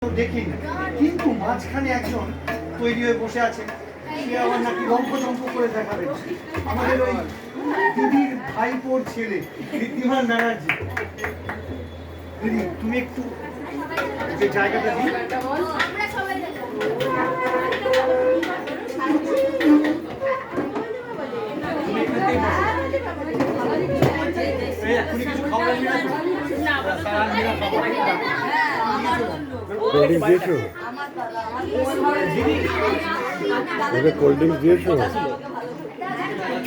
দেখিনি, কিন্তু মাঝখানে একজন তৈরি হয়ে বসে আছে, সে আবার নাকি রঙ্কচম্প করে দেখাবে। আমাদের ওই দিদির ভাইপোর ছেলে ঋদ্ধিমান ব্যানার্জি। দিদি তুমি একটু যে জায়গাটা দিই, এক্ষুনি কিছু খাওয়া কোল্ড ড্রিঙ্কস দিয়েছো? ওকে কোল্ড ড্রিঙ্কস দিয়েছো?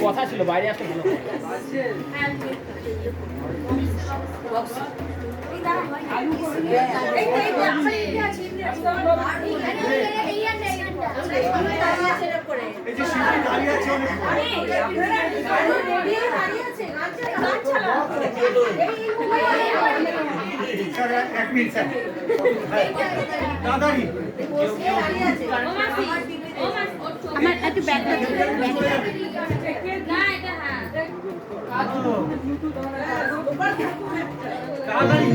কথা ছিল বাইরে আসতে ভালো। এই যে শিল্পী দাঁড়িয়ে আছে অনেক, এক মিনিট স্যার, দাদারি আমার একটু ব্যাগটা দাদারি